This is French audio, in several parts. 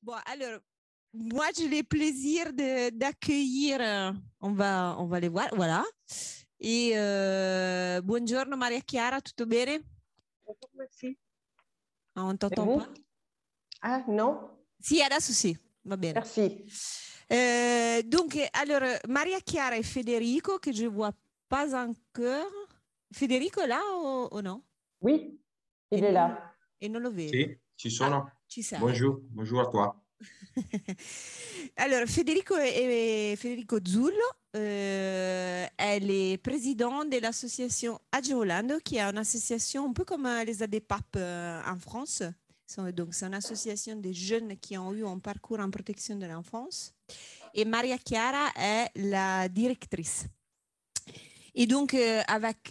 Bon, alors, moi, j'ai le plaisir d'accueillir, on va les voir, voilà. Et buongiorno Maria Chiara, tutto bene? Bonjour, merci. Ah, on Et t'entend vous? pas? Ah, non? Sì, adesso sì, va bene. Merci. Donc, alors, Maria Chiara et Federico, que je vois pas encore. Federico est là o no? Oui, E il est non, là. e non lo vedo. Sì, ci Ah, sono. ci sei. Bonjour, bonjour à toi. Alors, Federico Zullo, elle est président de l'association Agevolando, qui est une association un peu comme les ADPAP en France. Donc, c'est une association de jeunes qui ont eu un parcours en protection de l'enfance. Et Maria Chiara est la directrice. Et donc, avec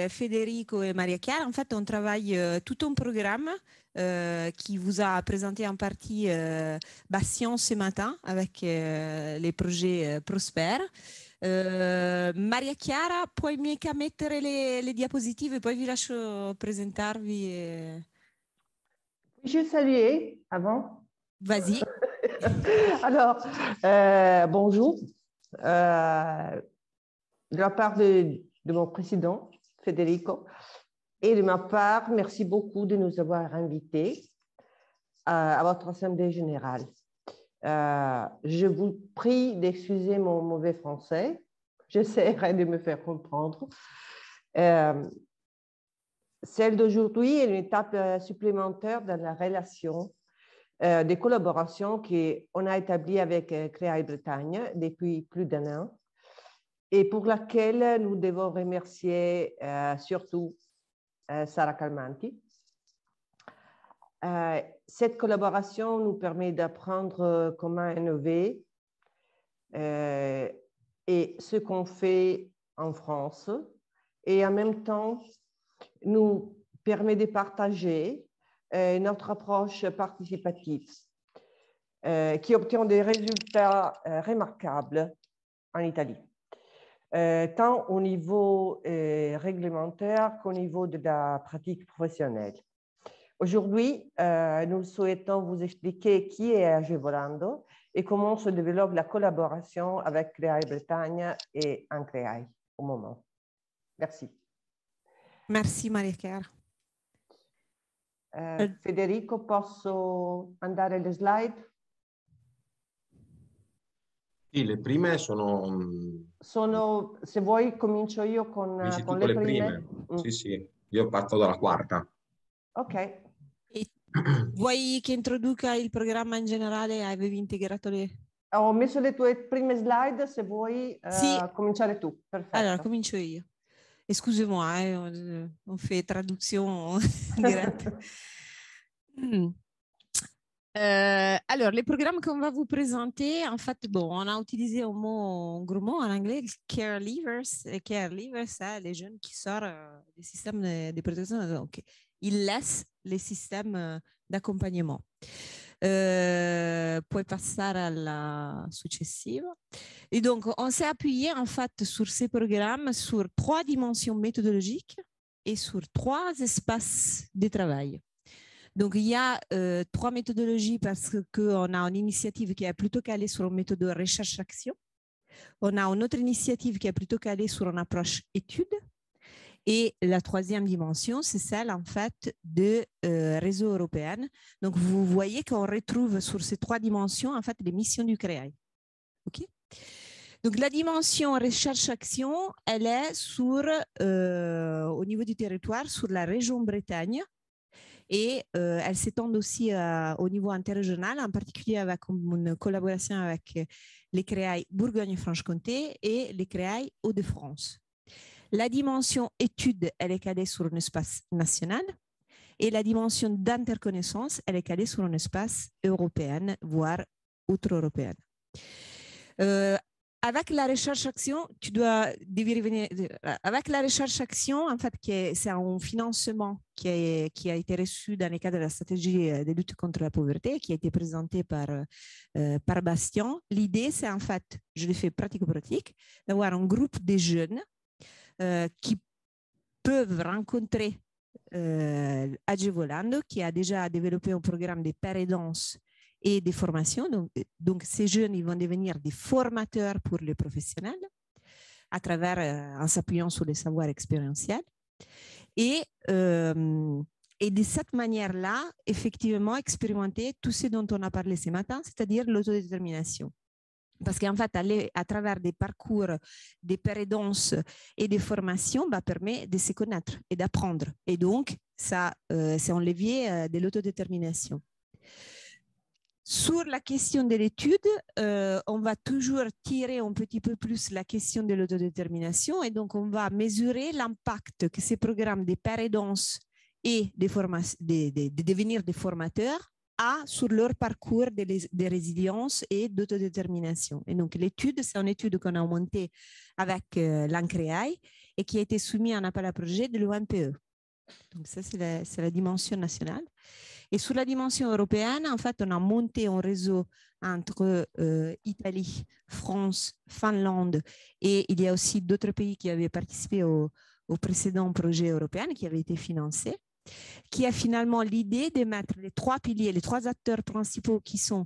Federico et Maria Chiara, en fait, on travaille tout un programme qui vous a présenté en partie Bastien ce matin avec les projets Prosper. Maria Chiara, puoi mica mettere le diapositive e poi vi lascio presentarvi. Je saluer avant. Vas-y. Alors, bonjour. De la part de mon président, Federico, et de ma part, merci beaucoup de nous avoir invités à votre Assemblée générale. Je vous prie d'excuser mon mauvais français. J'essaierai de me faire comprendre. Celle d'aujourd'hui est une étape supplémentaire dans la relation de collaboration qu'on a établie avec Créaille Bretagne depuis plus d'un an et pour laquelle nous devons remercier surtout Sara Calmanti. Cette collaboration nous permet d'apprendre comment innover et ce qu'on fait en France et en même temps nous permet de partager notre approche participative qui obtient des résultats remarquables en Italie, tant au niveau réglementaire qu'au niveau de la pratique professionnelle. Aujourd'hui, nous souhaitons vous expliquer qui est Agevolando et comment se développe la collaboration avec Créaille Bretagne et en Créaille au moment. Merci. Merci Maria Chiara. Federico, posso andare alle slide? Sì, le prime Sono, se vuoi comincio io con tu con le le prime. prime? Sì, sì, io parto dalla quarta. Ok. E vuoi che introduca il programma in generale? Avevi integrato le... Ho messo le tue prime slide, se vuoi Sì. cominciare tu. Perfetto. Allora, comincio io. Excusez-moi, on fait traduction directe. Alors, les programmes qu'on va vous présenter, en fait, bon, on a utilisé un gros mot en anglais, care leavers. Care leavers, c'est les jeunes qui sortent des systèmes de protection. Donc, ils laissent les systèmes d'accompagnement. Puoi passare alla successiva. Et donc, on s'est appuyé en fait sur ces programmes sur 3 dimensions méthodologiques et sur 3 espaces de travail. Donc, il y a 3 méthodologies parce qu'on a une initiative qui est plutôt calée sur une méthode de recherche-action. On a une autre initiative qui est plutôt calée sur une approche étude. Et la 3e dimension, c'est celle en fait de réseau européen. Donc, vous voyez qu'on retrouve sur ces 3 dimensions en fait les missions du CREAI. OK? Donc, la dimension recherche-action, elle est sur, au niveau du territoire, sur la région Bretagne. Et elle s'étend aussi au niveau interrégional, en particulier avec une collaboration avec les CREAI Bourgogne-Franche-Comté et les CREAI Hauts-de-France. La dimension étude, elle est calée sur un espace national et la dimension d'interconnaissance, elle est calée sur un espace européen, voire outre-européen. Avec la recherche-action, tu dois revenir. Avec la recherche-action, en fait, c'est un financement qui a été reçu dans le cadre de la stratégie de lutte contre la pauvreté, qui a été présenté par Bastien. L'idée, c'est en fait, je l'ai fait pratico-pratique, d'avoir un groupe de jeunes qui peuvent rencontrer Agevolando, qui a déjà développé un programme de paire et danse et des formations. Donc ces jeunes, ils vont devenir des formateurs pour les professionnels à travers, en s'appuyant sur les savoirs expérientiels. Et de cette manière-là, effectivement, expérimenter tout ce dont on a parlé ce matin, c'est-à-dire l'autodétermination. Parce qu'en fait, aller à travers des parcours, des pérédances et des formations permet de se connaître et d'apprendre. Et donc, ça, c'est un levier de l'autodétermination. Sur la question de l'étude, on va toujours tirer un petit peu plus la question de l'autodétermination et donc on va mesurer l'impact que ces programmes de pérédance et de devenir des formateurs a sur leur parcours de résilience et d'autodétermination. Et donc, l'étude, c'est une étude qu'on a montée avec l'ANCREAI et qui a été soumise en appel à projet de l'OMPE. Donc, ça, c'est la dimension nationale. Et sur la dimension européenne, en fait, on a monté un réseau entre Italie, France, Finlande et il y a aussi d'autres pays qui avaient participé au précédent projet européen qui avait été financé, qui a finalement l'idée de mettre les trois piliers, les trois acteurs principaux qui sont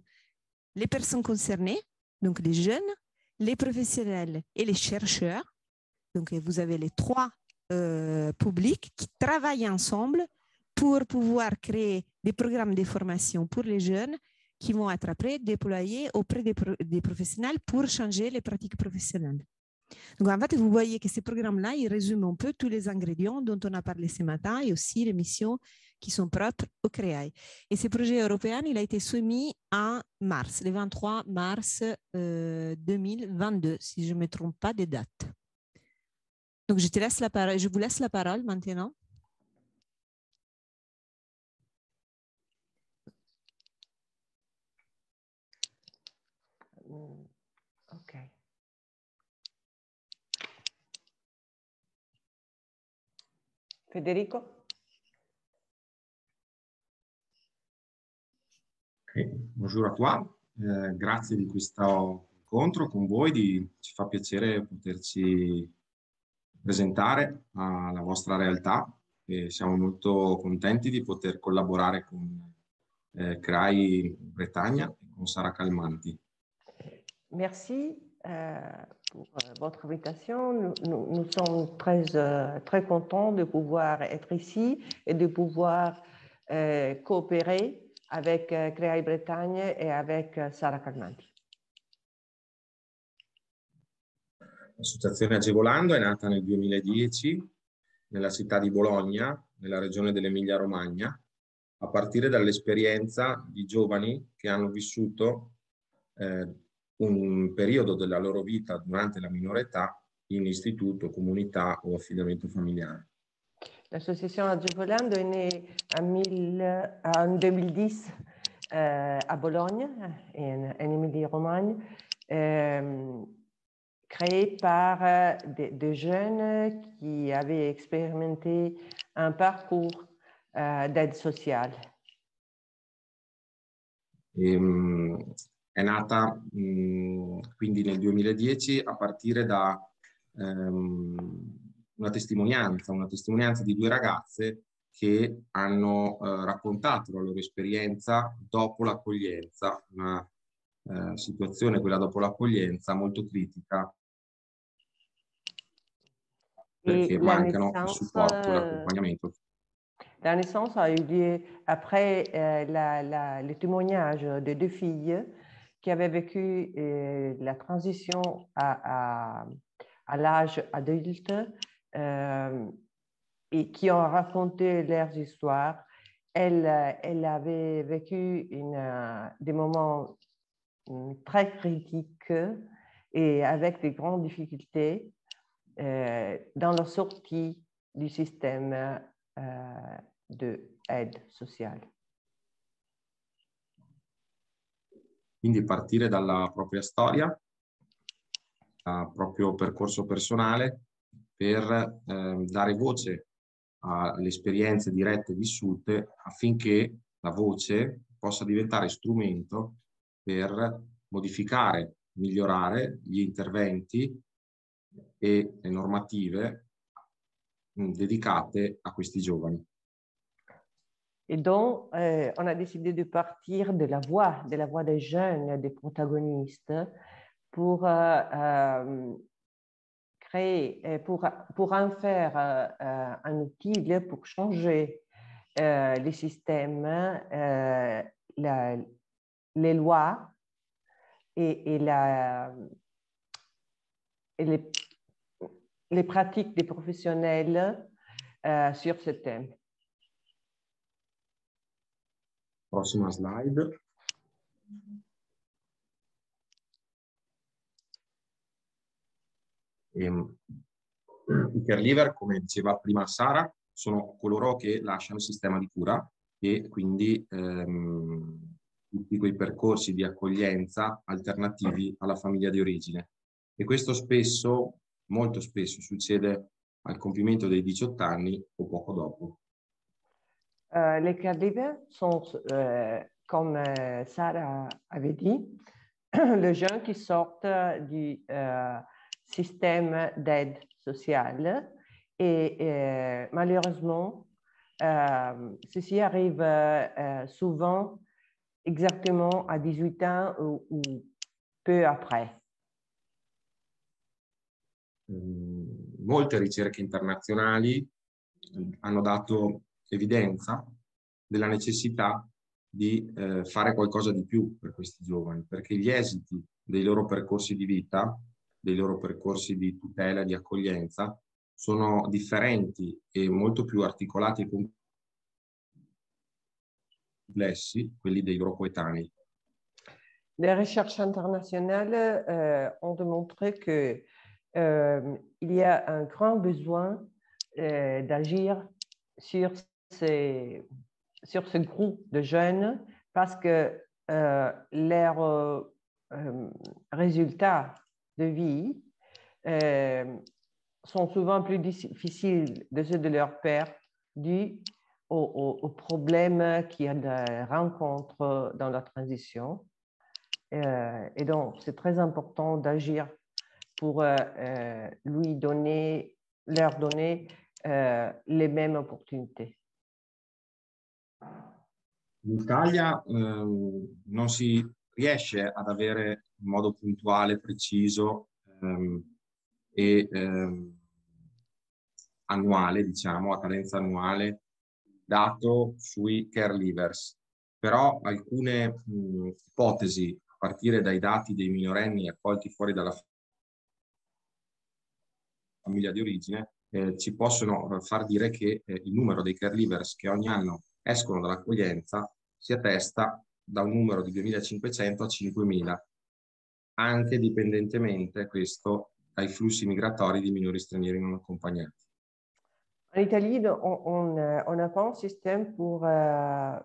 les personnes concernées, donc les jeunes, les professionnels et les chercheurs. Donc, vous avez les trois publics qui travaillent ensemble pour pouvoir créer des programmes de formation pour les jeunes qui vont être après déployés auprès des professionnels pour changer les pratiques professionnelles. Donc, en fait, vous voyez que ces programmes-là, ils résument un peu tous les ingrédients dont on a parlé ce matin et aussi les missions qui sont propres au CREAI. Et ce projet européen, il a été soumis en mars, le 23 mars 2022, si je ne me trompe pas des dates. Donc, je vous laisse la parole maintenant. OK. Federico? Okay. Buongiorno a toi, grazie di questo incontro con voi, ci fa piacere poterci presentare la vostra realtà e siamo molto contenti di poter collaborare con CREAI Bretagna e con Sara Calmanti. Merci pour votre invitation. Nous sommes très contents de pouvoir être ici et de pouvoir coopérer avec CREAI Bretagne et avec Sara Calmanti. L'associazione Agevolando è nata nel 2010 nella città di Bologna, nella regione dell'Emilia-Romagna, a partire dall'esperienza di giovani che hanno vissuto un periodo della loro vita durante la minore età in istituto, comunità o affidamento familiare. L'association Agevolando est née en 2010 à Bologne, en Émilie-Romagne, créée par des jeunes qui avaient expérimenté un parcours d'aide sociale. È nata quindi nel 2010 a partire da una testimonianza di due ragazze che hanno raccontato la loro esperienza dopo l'accoglienza, una situazione, quella dopo l'accoglienza, molto critica perché mancano il supporto e l'accompagnamento. La naissance a eu lieu après le témoignage de deux filles qui avaient vécu la transition à l'âge adulte et qui ont raconté leurs histoires. Elle avait vécu des moments très critiques et avec des grandes difficultés dans la sortie du système de aide sociale. Quindi partire dalla propria storia, dal proprio percorso personale per dare voce alle esperienze dirette vissute affinché la voce possa diventare strumento per modificare, migliorare gli interventi e le normative dedicate a questi giovani. Et donc, on a décidé de partir de la voix des jeunes, des protagonistes, pour créer, pour en faire un outil pour changer les systèmes, les lois et les pratiques des professionnels sur ce thème. Prossima slide. I care leaver, come diceva prima Sara, sono coloro che lasciano il sistema di cura e quindi tutti quei percorsi di accoglienza alternativi alla famiglia di origine. E questo spesso, molto spesso, succede al compimento dei 18 anni o poco dopo. Les caregivers sont, comme Sarah avait dit, les gens qui sortent du système d'aide sociale et malheureusement, ceci arrive souvent exactement à 18 ans ou peu après. Molte ricerche internazionali hanno dato evidenza della necessità di fare qualcosa di più per questi giovani, perché gli esiti dei loro percorsi di vita, dei loro percorsi di tutela e di accoglienza sono differenti e molto più articolati e complessi, quelli dei loro coetanei. Les recherches internationales ont démontré que il y a un grand besoin d'agir sur ce groupe de jeunes parce que leurs résultats de vie sont souvent plus difficiles de ceux de leurs pairs dus aux problèmes qu'ils rencontrent dans la transition. Et donc, c'est très important d'agir pour leur donner les mêmes opportunités. In Italia non si riesce ad avere in modo puntuale, preciso e annuale, diciamo, a cadenza annuale, dato sui care leavers. Però alcune ipotesi, a partire dai dati dei minorenni accolti fuori dalla famiglia di origine, ci possono far dire che il numero dei care leavers che ogni anno escono dall'accoglienza si attesta da un numero di 2.500 a 5.000, anche dipendentemente questo dai flussi migratori di minori stranieri non accompagnati. En Italie, on n'a pas un système pour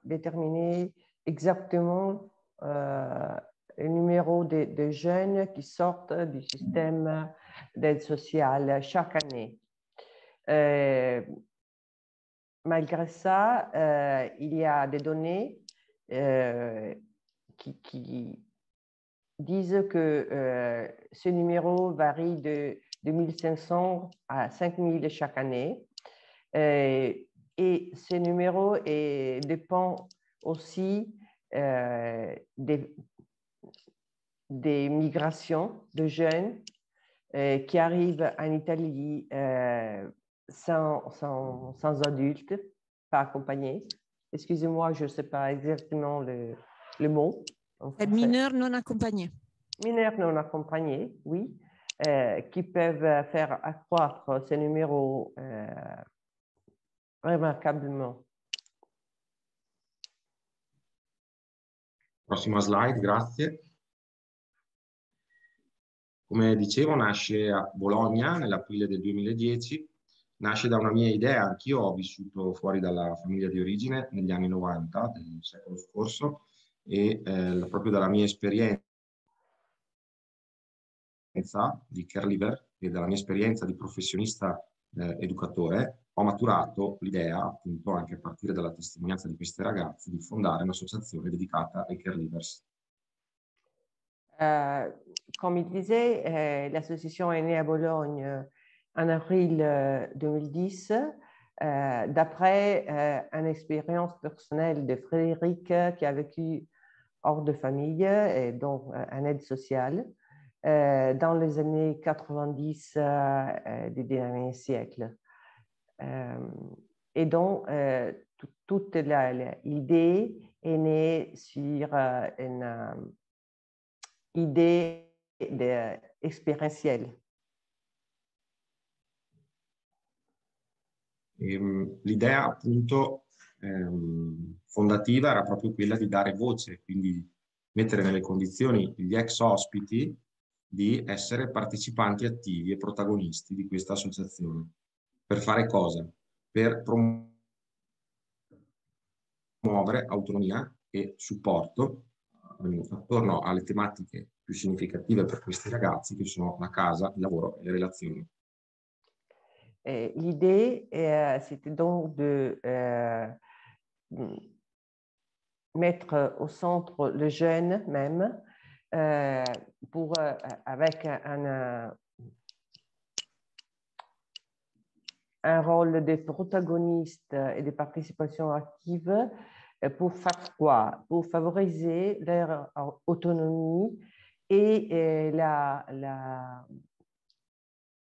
déterminer exactement le numéro de jeunes qui sortent du système d'aide sociale chaque année. Malgré ça, il y a des données qui disent que ce numéro varie de 2 500 à 5 000 chaque année. Et ce numéro dépend aussi des migrations de jeunes qui arrivent en Italie sans adultes, pas accompagnés. Excusez-moi, je ne sais pas exactement le mot. Mineurs non accompagnés. Mineurs non accompagnés, oui, qui peuvent faire accroître ce numéro remarquablement. Prossima slide, grazie. Come dicevo, nasce a Bologna nell'aprile del 2010, nasce da una mia idea. Anch'io ho vissuto fuori dalla famiglia di origine negli anni 90 del secolo scorso e proprio dalla mia esperienza di care leaver e dalla mia esperienza di professionista educatore ho maturato l'idea, appunto anche a partire dalla testimonianza di queste ragazze, di fondare un'associazione dedicata ai care leavers. Comme il disait, l'association est née à Bologne en avril 2010 D'après une expérience personnelle de Frédéric qui a vécu hors de famille et donc en aide sociale dans les années 90 du dernier siècle. Et donc, toute l'idée est née sur une idée expérientielle. L'idea appunto fondativa era proprio quella di dare voce, quindi mettere nelle condizioni gli ex ospiti di essere partecipanti attivi e protagonisti di questa associazione. Per fare cosa? Per promuovere autonomia e supporto attorno alle tematiche più significative per questi ragazzi, che sono la casa, il lavoro e le relazioni. L'idée, c'était donc de mettre au centre le jeune même, avec un rôle de protagoniste et de participation active pour faire quoi? Pour favoriser leur autonomie et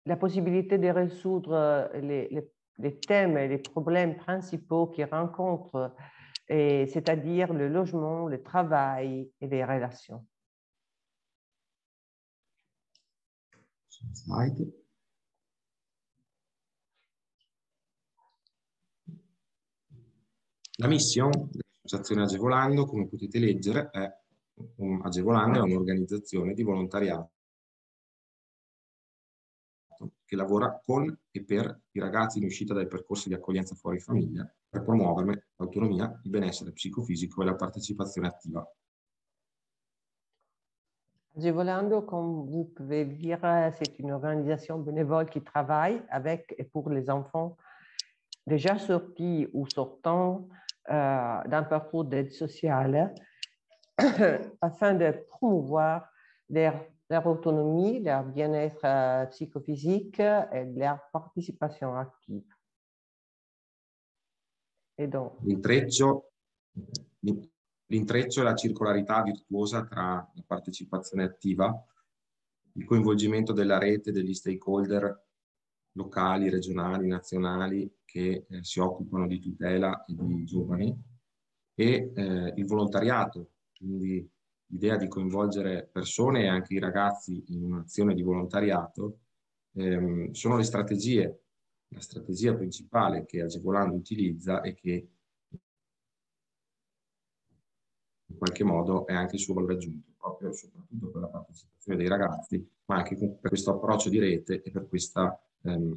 la possibilité de résoudre les thèmes et les problèmes principaux qu'ils rencontrent, c'est-à-dire le logement, le travail et les relations. Slide. La missione dell'Associazione Agevolando, come potete leggere, è Agevolando è un'organizzazione di volontariato che lavora con e per i ragazzi in uscita dai percorsi di accoglienza fuori famiglia per promuoverne l'autonomia, il benessere psicofisico e la partecipazione attiva. Agevolando, comme vous pouvez le dire, c'est une organisation bénévole qui travaille avec et pour les enfants déjà sortis ou sortant d'un parcours d'aide sociale afin de promouvoir leur autonomie, leur bien-être psychophysique et leur participation active. Et donc, l'intreccio e la circolarità virtuosa tra la partecipazione attiva, il coinvolgimento della rete degli stakeholder locali, regionali, nazionali che si occupano di tutela e di giovani e il volontariato, quindi l'idea di coinvolgere persone e anche i ragazzi in un'azione di volontariato sono le strategie, la strategia principale che Agevolando utilizza e che in qualche modo è anche il suo valore aggiunto, proprio soprattutto per la partecipazione dei ragazzi, ma anche per questo approccio di rete e per questa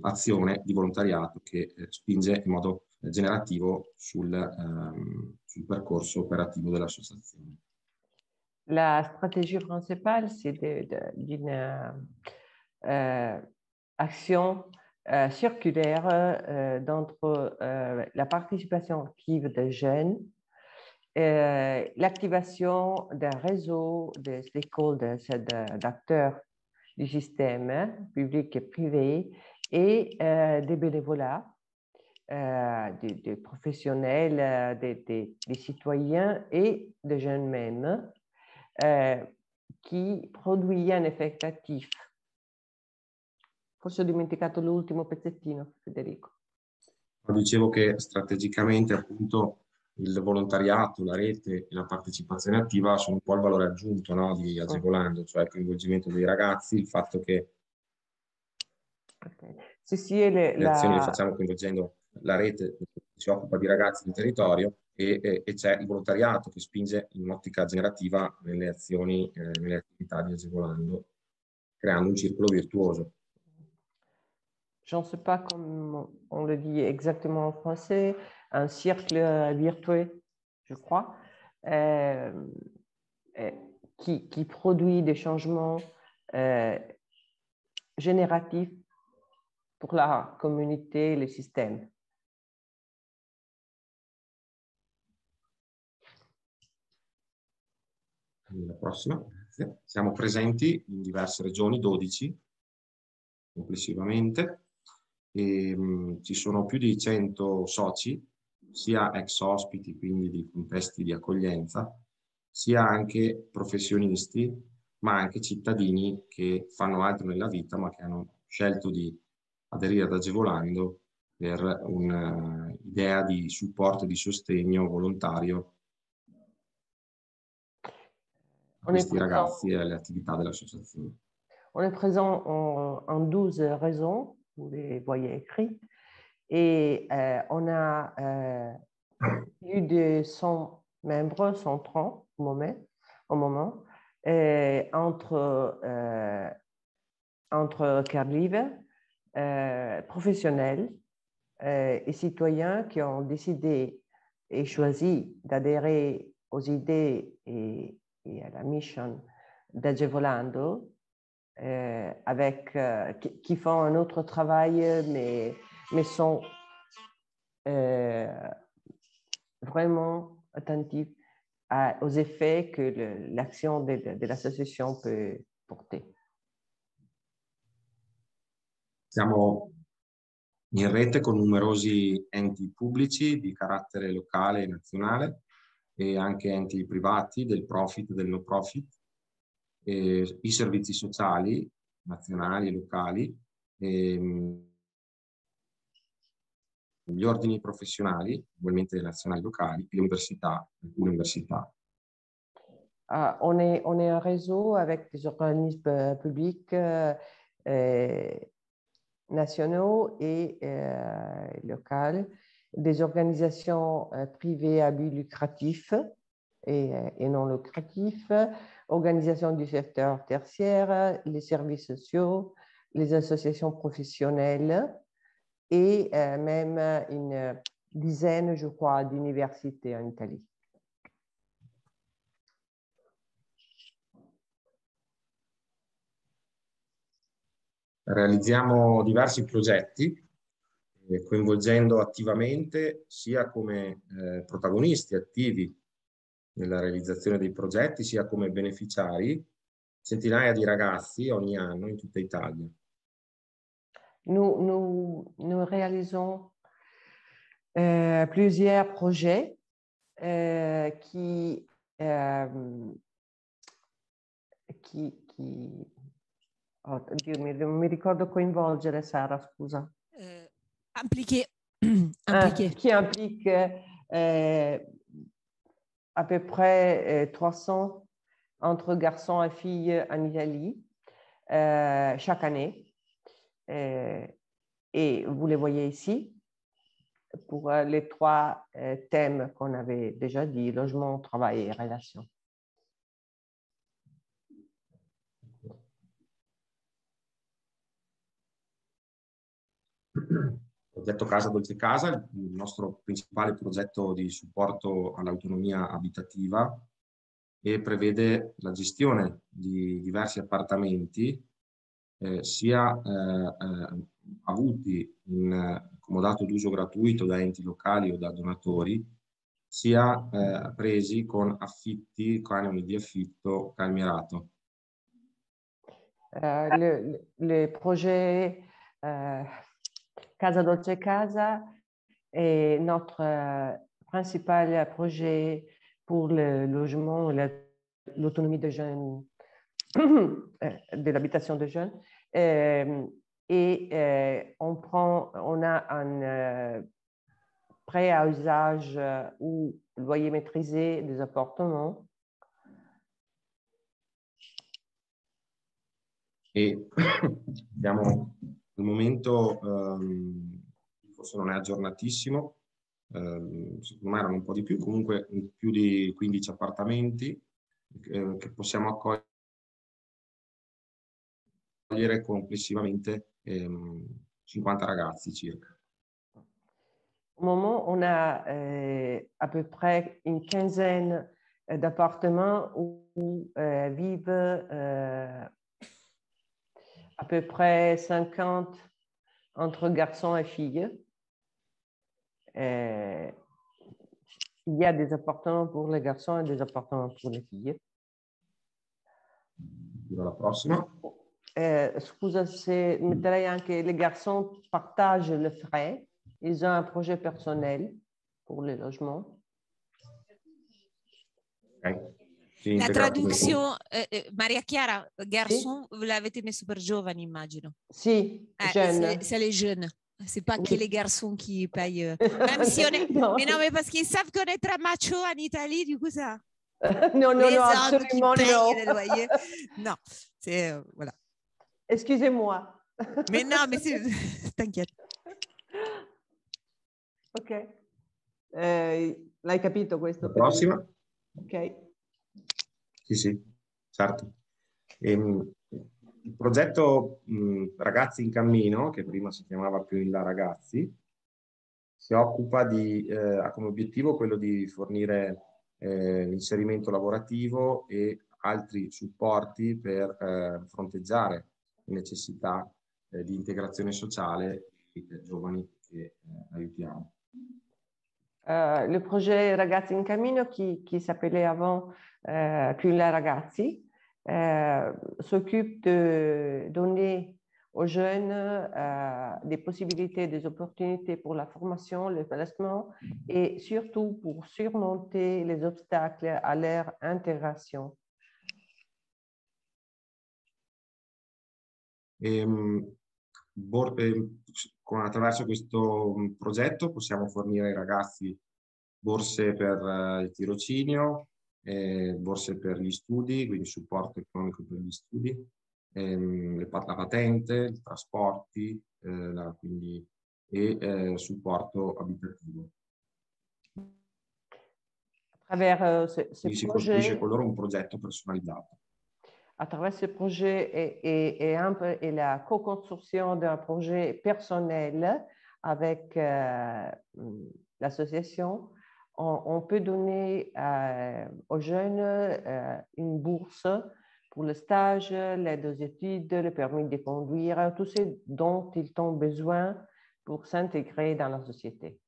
azione di volontariato che spinge in modo generativo sul percorso operativo dell'associazione. La stratégie principale, c'est d'une action circulaire d'entre la participation active des jeunes, l'activation d'un réseau de stakeholders, d'acteurs du système public et privé, et des bénévolats, des professionnels, des citoyens et des jeunes même, qui produit un effetto attivo. Forse ho dimenticato l'ultimo pezzettino, Federico. Dicevo che strategicamente appunto il volontariato, la rete e la partecipazione attiva sono un po' il valore aggiunto, no, di Agevolando, cioè il coinvolgimento dei ragazzi, il fatto che le azioni le facciamo coinvolgendo la rete che si occupa di ragazzi del territorio e c'è il volontariato che spinge in un'ottica generativa nelle azioni, nelle attività di Agevolando, creando un circolo virtuoso. Je ne sais pas comment on le dit exactement en français, un cercle virtueux, je crois, qui produit des changements génératifs pour la communauté et le système. La prossima, grazie. Siamo presenti in diverse regioni, 12 complessivamente, e ci sono più di 100 soci, sia ex ospiti, quindi di contesti di accoglienza, sia anche professionisti, ma anche cittadini che fanno altro nella vita, ma che hanno scelto di aderire ad Agevolando per un'idea di supporto e di sostegno volontario a questi ragazzi e alle attività dell'associazione. On est présent en 12 régions, vous les voyez écrits, et on a plus de 100 membres, 130 au moment entre caregivers, professionnels et citoyens qui ont décidé et choisi d'adhérer aux idées et à la mission d'Agevolando, qui font un autre travail, mais sont vraiment attentifs aux effets que l'action de l'association peut porter. Siamo in rete con numerosi enti pubblici di carattere locale e nazionale e anche enti privati del profit e del no profit, i servizi sociali nazionali e locali, gli ordini professionali, ugualmente nazionali e locali, e le università, alcune università. On est un réseau avec des organismes publics nationaux et locaux, des organisations privées à but lucratif et non lucratif, organisations du secteur tertiaire, les services sociaux, les associations professionnelles et même une dizaine, je crois, d'universités en Italie. Realizziamo diversi progetti, coinvolgendo attivamente sia come protagonisti attivi nella realizzazione dei progetti, sia come beneficiari, centinaia di ragazzi ogni anno in tutta Italia. Nous réalisons plusieurs projets qui Dio mio, non mi ricordo coinvolgere, Sara, scusa. Impliqué. Qui implique à peu près 300 entre garçons et filles en Italie chaque année. Et vous les voyez ici pour les trois thèmes qu'on avait déjà dit, logement, travail et relations. Progetto Casa Dolce Casa, il nostro principale progetto di supporto all'autonomia abitativa, e prevede la gestione di diversi appartamenti, sia avuti in comodato d'uso gratuito da enti locali o da donatori, sia presi con affitti, canoni di affitto calmierato. Le projet Casa Dolce Casa est notre principal projet pour le logement et l'autonomie des jeunes, de l'habitation des jeunes. On a un prêt à usage ou loyer maîtrisé des appartements. E abbiamo al momento, forse non è aggiornatissimo, secondo me erano un po' di più, comunque più di 15 appartamenti che possiamo accogliere complessivamente 50 ragazzi circa. Au moment, on a à peu près une quinzaine d'appartements où vivent à peu près 50 entre garçons et filles. Il y a des appartements pour les garçons et des appartements pour les filles. La prossima. scusa se metterei anche les garçons partagent le frais. Ils ont un projet personnel pour les logements. Okay. Sì, La integrato. traduzione, Maria Chiara, garçon, vous l'avez messo per giovani, immagino. Si, jeune. C'est les jeunes. C'est pas Oui. que les garçons qui payent. Même si on est... Non. Mais non, mais parce qu'ils savent qu'on est très macho en Italie, du coup, ça. Non, Les non, hommes absolument qui payent non. le loyer. Non, c'est... voilà. Excusez-moi. Mais non, mais c'est... T'inquiète. Ok. L'hai capito questo? La prossima? Ok. Sì, sì, certo. Il progetto Ragazzi in Cammino, che prima si chiamava più in là Ragazzi, si occupa di, ha come obiettivo quello di fornire l'inserimento lavorativo e altri supporti per fronteggiare le necessità di integrazione sociale dei giovani che aiutiamo. Le projet Ragazzi in Cammino, qui s'appelait avant Più in là Ragazzi, s'occupe de donner aux jeunes des possibilités, des opportunités pour la formation, le placement et surtout pour surmonter les obstacles à leur intégration. Attraverso questo progetto possiamo fornire ai ragazzi borse per il tirocinio, borse per gli studi, quindi supporto economico per gli studi, la patente, i trasporti, quindi, e supporto abitativo. À travers ce Quindi si costruisce projet, con loro un progetto personalizzato. à travers ce projet et la co-construction d'un projet personnel avec l'association, on peut donner aux jeunes une bourse pour le stage, l'aide aux études, le permis de conduire, tout ce dont ils ont besoin pour s'intégrer dans la société.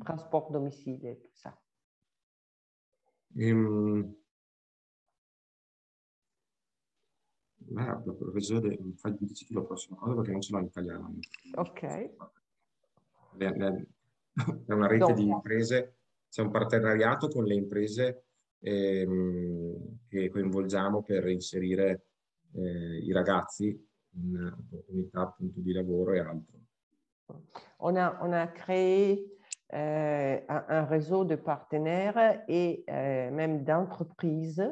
Transport, domicile et tout ça. Professore, fai tu la prossima cosa perché non ce l'ho in italiano. Ok. È una rete di imprese, c'è un partenariato con le imprese che coinvolgiamo per inserire i ragazzi in opportunità appunto di lavoro e altro. On a créé un réseau de partenaires et même d'entreprises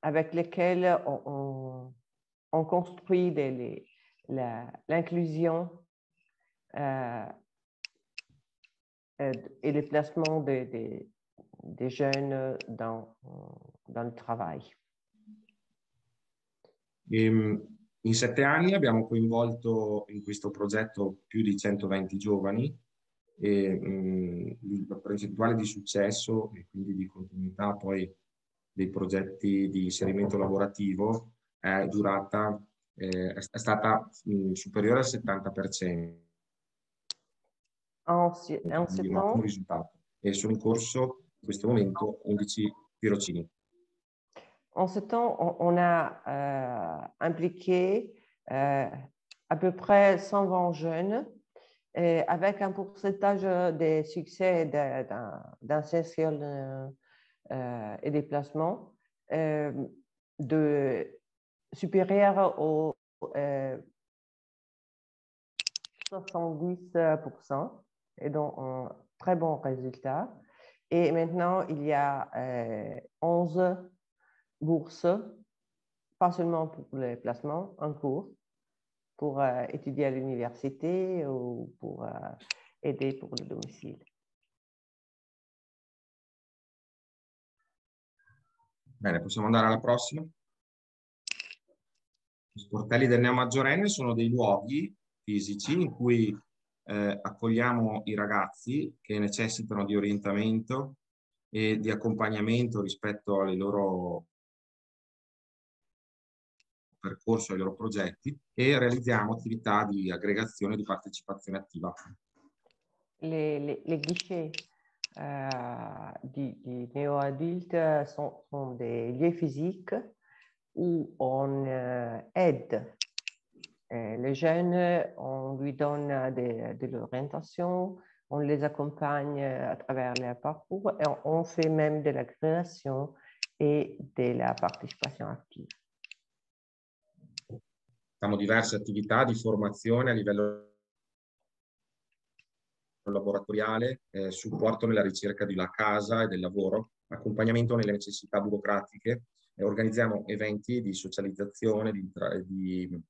avec lesquelles on construit l'inclusion et le placement des jeunes dans le travail. In 7 anni abbiamo coinvolto in questo progetto più di 120 giovani e la percentuale di successo e quindi di continuità poi dei progetti di inserimento lavorativo è stata superiore al 70%. Quindi un ottimo risultato. E sono in corso in questo momento 11 tirocini. En ce temps, on a impliqué à peu près 120 jeunes avec un pourcentage de succès d'insertion et des placements supérieur au 70%, et donc un très bon résultat. Et maintenant, il y a 11 bourses, pas seulement pour les placements, en cours, pour étudier à l'université ou pour aider pour le domicile. Bene, possiamo andare alla prossima. Gli sportelli del neomaggiorenne sono dei luoghi fisici in cui accogliamo i ragazzi che necessitano di orientamento e di accompagnamento rispetto ai loro percorso, ai loro progetti e realizziamo attività di aggregazione e di partecipazione attiva. Les guichets du néo-adulte sont des lieux physiques où on aide les jeunes, on lui donne de l'orientation, on les accompagne à travers leur parcours et on fait même de la création et de la participation active. Facciamo diverse attività di formazione a livello laboratoriale, supporto nella ricerca della casa e del lavoro, accompagnamento nelle necessità burocratiche, organizziamo eventi di socializzazione, di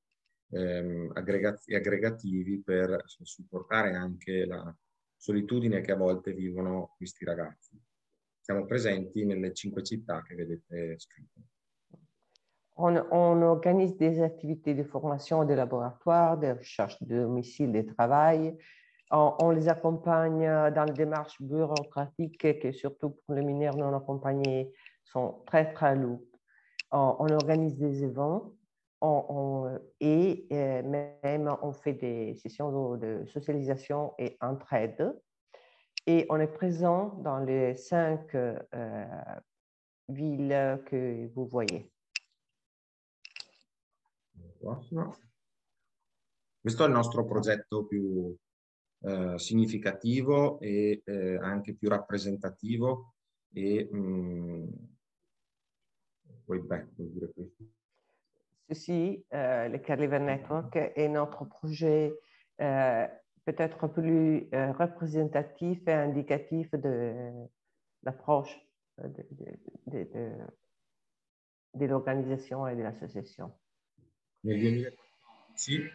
aggregativi per supportare anche la solitudine che a volte vivono questi ragazzi. Siamo presenti nelle 5 città che vedete scritte. On organise des activités de formation de laboratoire, de recherche de domicile, de travail. On les accompagne dans les démarches bureaucratiques qui, surtout pour les mineurs non accompagnés, sont très, très lourdes. On organise des événements et même on fait des sessions de socialisation et entraide. Et on est présent dans les 5 villes que vous voyez. Questo è il nostro progetto più significativo e anche più rappresentativo e poi vuol dire questo. Ceci, le Care Network, est notre projet peut-être plus représentatif et indicatif de l'approche de l'organisation et de l'association. Nel 2014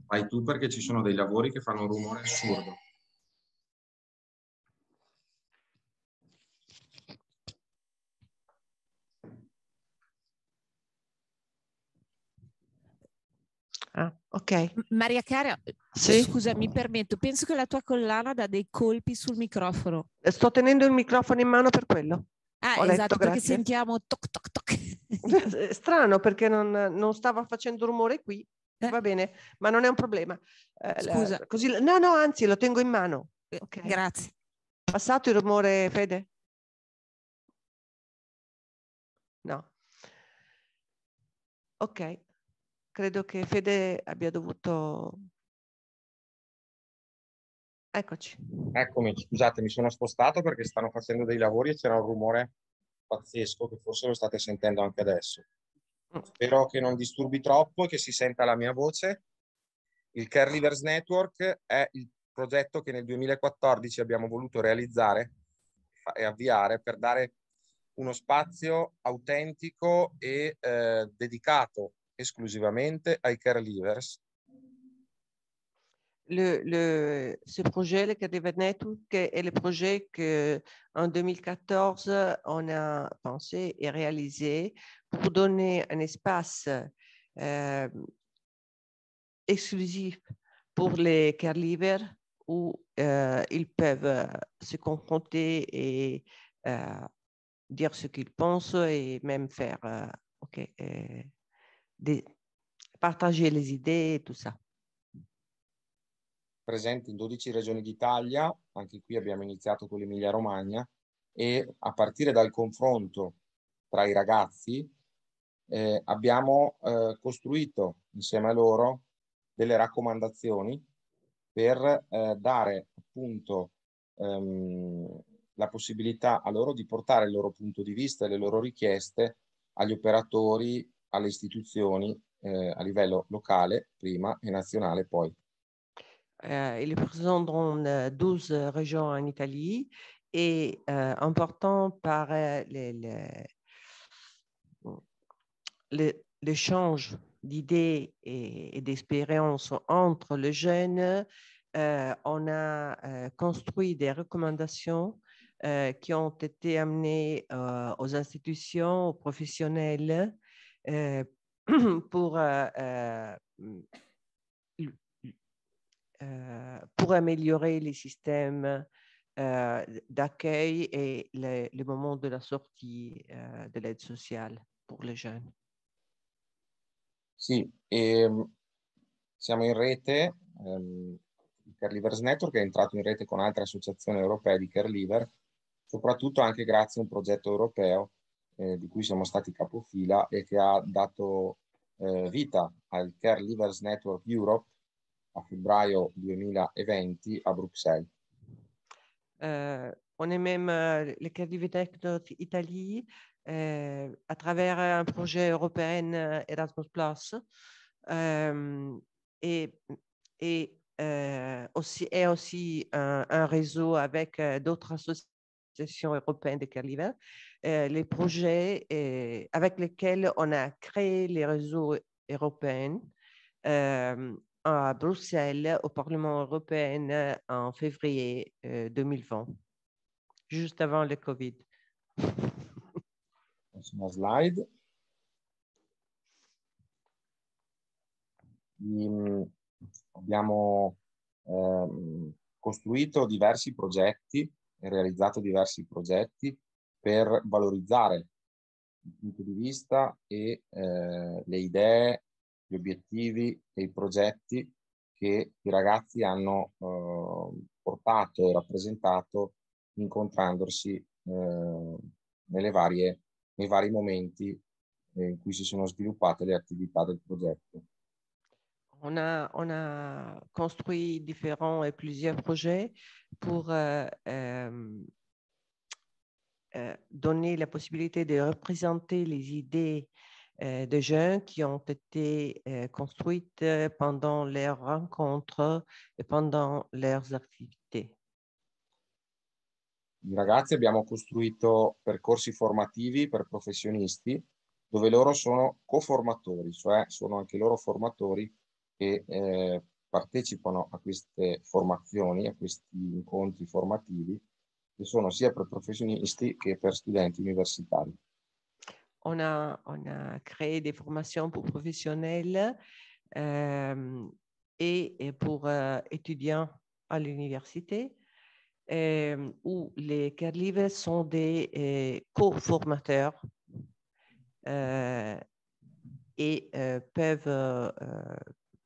vai tu perché ci sono dei lavori che fanno un rumore assurdo. Ah, ok. Maria Chiara, sì? Scusa, mi permetto, penso che la tua collana dà dei colpi sul microfono. Sto tenendo il microfono in mano per quello. Ah, Ho esatto, letto, perché grazie. sentiamo toc toc toc. Strano perché non stava facendo rumore qui. Va bene, ma non è un problema. Scusa. Così, no, anzi, lo tengo in mano. Okay. Grazie. Passato il rumore, Fede? No. Ok, credo che Fede abbia dovuto... Eccoci. Eccomi, scusate, mi sono spostato perché stanno facendo dei lavori e c'era un rumore pazzesco che forse lo state sentendo anche adesso. Spero che non disturbi troppo e che si senta la mia voce. Il Care Leavers Network è il progetto che nel 2014 abbiamo voluto realizzare e avviare per dare uno spazio autentico e dedicato esclusivamente ai care leavers. Ce projet, le Care Network, est le projet qu'en 2014, on a pensé et réalisé pour donner un espace exclusif pour les care leavers où ils peuvent se confronter et dire ce qu'ils pensent et même faire partager les idées et tout ça. Presenti in 12 regioni d'Italia, anche qui abbiamo iniziato con l'Emilia Romagna, e a partire dal confronto tra i ragazzi abbiamo costruito insieme a loro delle raccomandazioni per dare appunto la possibilità a loro di portare il loro punto di vista e le loro richieste agli operatori, alle istituzioni a livello locale prima e nazionale poi. Il est présent dans 12 régions en Italie et important par l'échange d'idées et d'expériences entre les jeunes. On a construit des recommandations qui ont été amenées aux institutions, aux professionnels pour améliorer les systèmes d'accueil et le moment de la sortie de l'aide sociale pour les jeunes. Sì, siamo in rete, il Care Leavers Network è entrato in rete con altre associazioni europee di Care Leaver soprattutto anche grazie a un progetto europeo di cui siamo stati capofila e che ha dato vita al Care Livers Network Europe a febbraio 2020 à Bruxelles. On est même les Caregiver Network Italie à travers un projet européen Erasmus Plus et aussi un réseau avec d'autres associations européennes de Caregiver. Les projets avec lesquels on a créé les réseaux européens à Bruxelles, au Parlement européen en février 2020, juste avant le Covid. Prossima slide. Abbiamo costruito diversi progetti e realizzato diversi progetti per valorizzare il punto di vista e le idee, gli obiettivi e i progetti che i ragazzi hanno portato e rappresentato incontrandosi nei vari momenti in cui si sono sviluppate le attività del progetto. On a construit différents et plusieurs projets pour donner la possibilité de représenter les idées de jeunes qui ont été construites pendant leurs rencontres et pendant leurs activités. I ragazzi abbiamo costruito percorsi formativi per professionisti dove loro sono coformatori, cioè sono anche loro formatori che partecipano a queste formazioni, a questi incontri formativi, che sono sia per professionisti che per studenti universitari. On a créé des formations pour professionnels et pour étudiants à l'université, où les Caregivers sont des co-formateurs et peuvent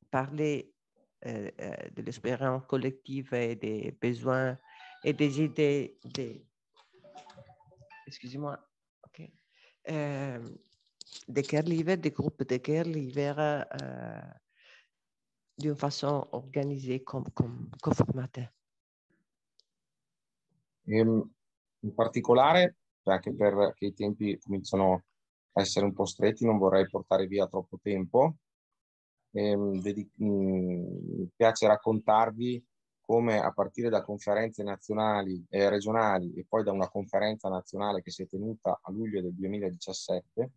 parler de l'expérience collective et des besoins et des idées excusez-moi, ok, des caregivers, des groupes de caregivers d'une façon organisée comme co-formateur. In particolare, anche perché i tempi cominciano a essere un po' stretti, non vorrei portare via troppo tempo. Mi piace raccontarvi come a partire da conferenze nazionali e regionali e poi da una conferenza nazionale che si è tenuta a luglio del 2017.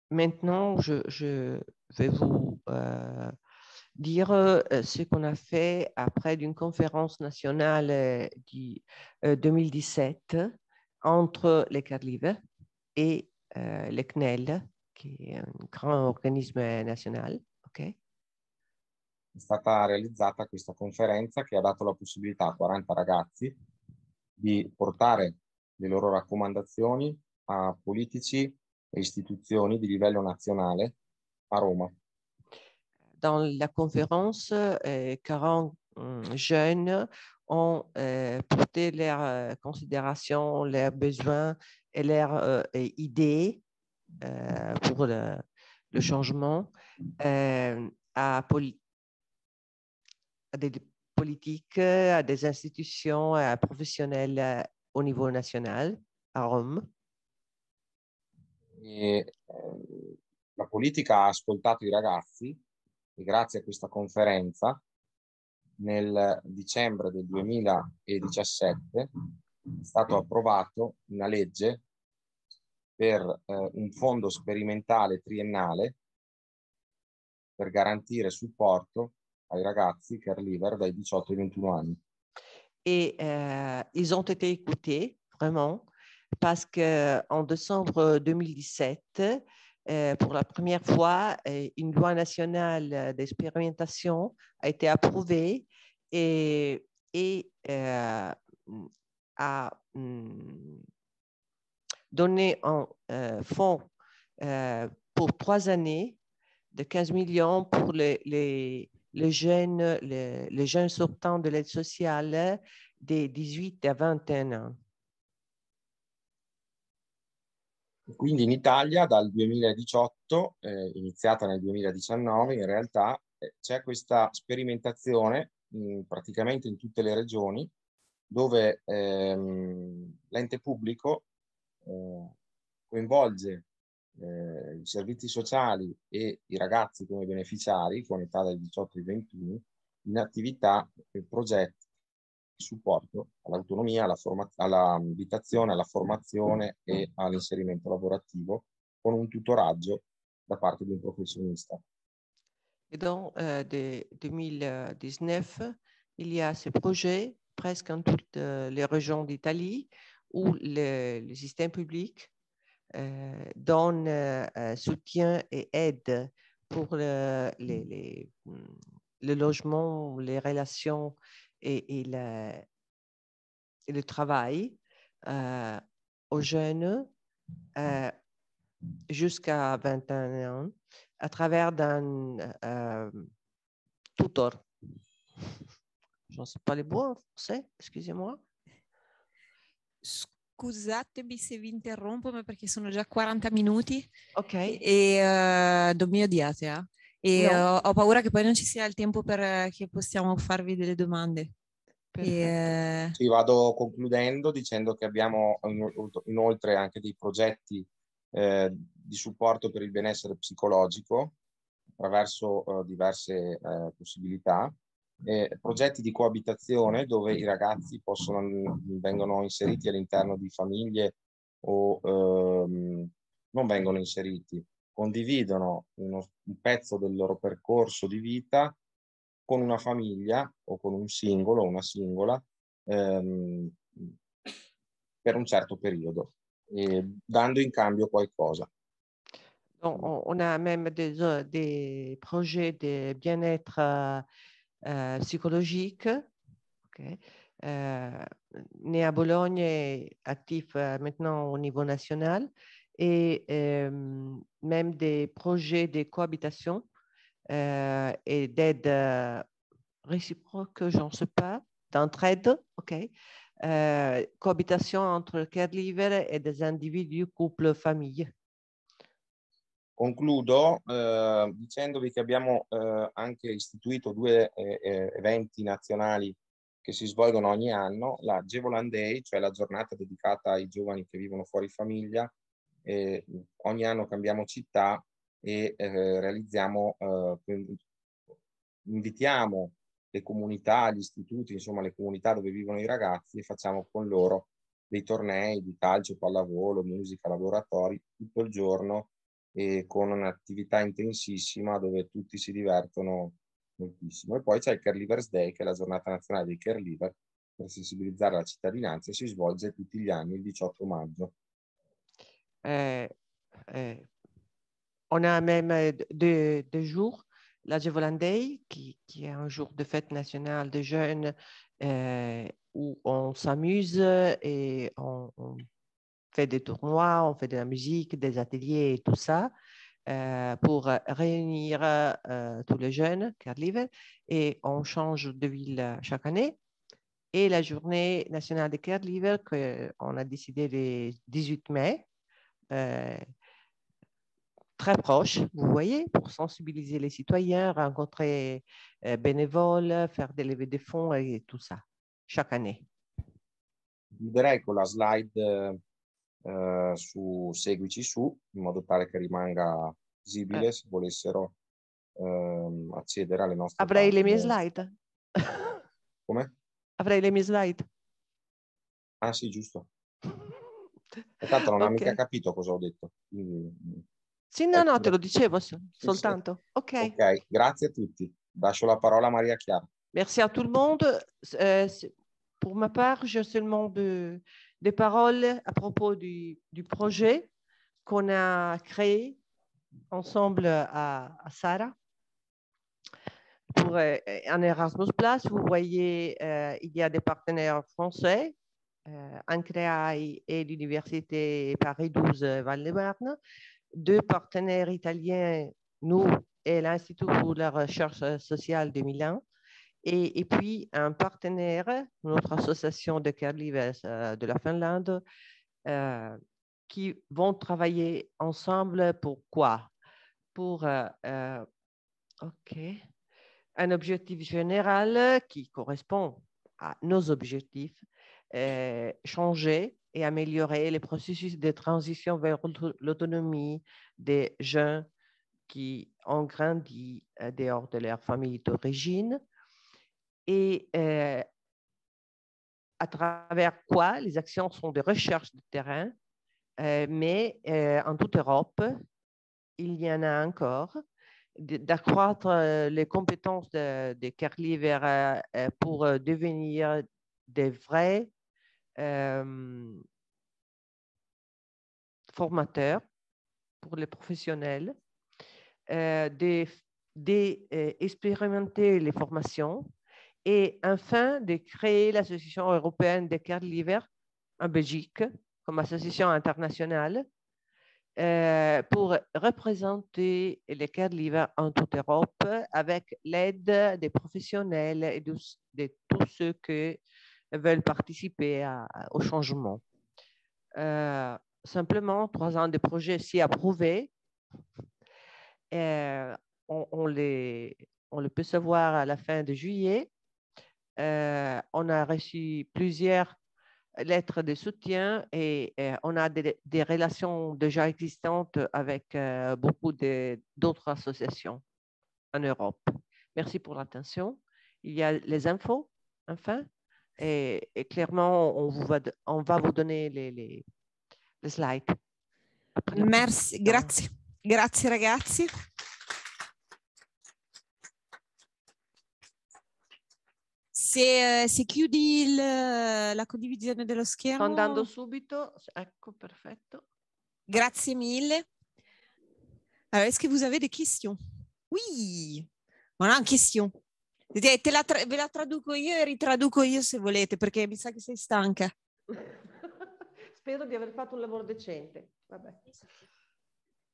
Maintenant, je vais vous dire ce qu'on a fait après d'une conférence nationale du 2017 entre les Caregivers et le CNEL, qui è un grand organisme nazionale. Okay. È stata realizzata questa conferenza che ha dato la possibilità a 40 ragazzi di portare le loro raccomandazioni a politici e istituzioni di livello nazionale a Roma. Dans la conférence, 40 jeunes ont porté leurs considérations, leurs besoins et leurs idées pour le changement à des politiques, à des institutions, à professionnels au niveau national à Rome. La politica ha ascoltato i ragazzi e grazie a questa conferenza nel dicembre del 2017 è stato approvato una legge per un fondo sperimentale triennale per garantire supporto ai ragazzi caregiver dai 18 ai 21 anni. Et ils ont été écoutés, vraiment, parce qu'en décembre 2017, pour la première fois, une loi nationale d'expérimentation a été approuvée et a donné un fonds pour 3 années de 15 millions pour les les jeunes sortant de l'aide sociale des 18 à 21 ans. Quindi in Italia dal 2018, iniziata nel 2019, in realtà c'è questa sperimentazione praticamente in tutte le regioni dove l'ente pubblico coinvolge i servizi sociali e i ragazzi come beneficiari con età dai 18 ai 21 in attività e progetti di supporto all'autonomia, all'abitazione, alla formazione e all'inserimento lavorativo con un tutoraggio da parte di un professionista. Et donc, de 2019, il y a ce projet presque en toutes les régions d'Italie où le système public donne soutien et aide pour le logement, les relations et le travail aux jeunes jusqu'à 21 ans à travers d'un tutor. Je ne sais pas les mots en français, excusez-moi. Scusatemi se vi interrompo, ma perché sono già 40 minuti. Ok. E non mi odiate, eh? E No. ho paura che poi non ci sia il tempo per che possiamo farvi delle domande. Sì, vado concludendo dicendo che abbiamo inoltre anche dei progetti di supporto per il benessere psicologico attraverso diverse possibilità, progetti di coabitazione dove i ragazzi vengono inseriti all'interno di famiglie o non vengono inseriti, condividono un pezzo del loro percorso di vita con una famiglia o con un singolo o una singola per un certo periodo, dando in cambio qualcosa. Donc, on a même des projets de bien-être psychologique. Okay. Né à Bologne, actif maintenant au niveau national, et même des projets de cohabitation et d'aide réciproque, j'en sais pas, d'entraide, ok. Cohabitation entre caregiver e des individui, couple, famiglie. Concludo dicendovi che abbiamo anche istituito 2 eventi nazionali che si svolgono ogni anno, la Gevoland Day, cioè la giornata dedicata ai giovani che vivono fuori famiglia. Ogni anno cambiamo città e realizziamo, invitiamo le comunità, gli istituti, insomma le comunità dove vivono i ragazzi e facciamo con loro dei tornei di calcio, pallavolo, musica, laboratori tutto il giorno e con un'attività intensissima dove tutti si divertono moltissimo. E poi c'è il Caregivers Day, che è la giornata nazionale dei caregiver per sensibilizzare la cittadinanza e si svolge tutti gli anni il 18 maggio. On a même deux jours, la Gevoland Day, qui est un jour de fête nationale des jeunes où on s'amuse et on fait des tournois, on fait de la musique, des ateliers et tout ça pour réunir tous les jeunes caregivers, et on change de ville chaque année. Et la journée nationale des caregivers qu'on a décidé le 18 mai, très proche, vous voyez, pour sensibiliser les citoyens, rencontrer bénévoles, faire des levées de fonds et tout ça, chaque année. Chiuderei con la slide su Seguici su, in modo tale che rimanga visibile se volessero accedere alle nostre Avrei le mie pagine. slide. Come? Avrei le mie slide. Ah sì, giusto. Tanto non ha mica Ok. capito cosa ho detto. Quindi... Sì, no, te lo dicevo soltanto. Sì. Ok. Ok, grazie a tutti. Lascio la parola a Maria Chiara. Merci à tout le monde. Pour ma part, j'ai seulement des paroles à propos du projet qu'on a créé ensemble à Sara pour un Erasmus+. Vous voyez, il y a des partenaires français, Ancreai et l'Université Paris 12 Val-de-Marne, 2 partenaires italiens, nous et l'Institut pour la recherche sociale de Milan. Et puis, un partenaire, notre association de caregivers de la Finlande, qui vont travailler ensemble pour quoi? Pour un objectif général qui correspond à nos objectifs, changer et améliorer les processus de transition vers l'autonomie des jeunes qui ont grandi dehors de leur famille d'origine. Et à travers quoi les actions sont de recherche de terrain, mais en toute Europe, il y en a encore, d'accroître les compétences des caregivers pour devenir des vrais formateurs pour les professionnels, d'expérimenter les formations et enfin de créer l'Association européenne des caregivers en Belgique comme association internationale pour représenter les caregivers en toute Europe avec l'aide des professionnels et de tous ceux qui veulent participer au changement. Simplement, 3 ans de projet si approuvés. On les peut savoir à la fin de juillet. On a reçu plusieurs lettres de soutien et on a des relations déjà existantes avec beaucoup d'autres associations en Europe. Merci pour l'attention. Il y a les infos, enfin, et clairement, on va vous donner les slide. Merci, grazie. Grazie ragazzi. Se chiudi la condivisione dello schermo. Sto andando subito, ecco, perfetto. Grazie mille. Alors, est-ce que vous avez des questions? Oui, on a une question. Ve la traduco io e ritraduco io se volete, perché mi sa che sei stanca. Spero di aver fatto un lavoro decente. Vabbè.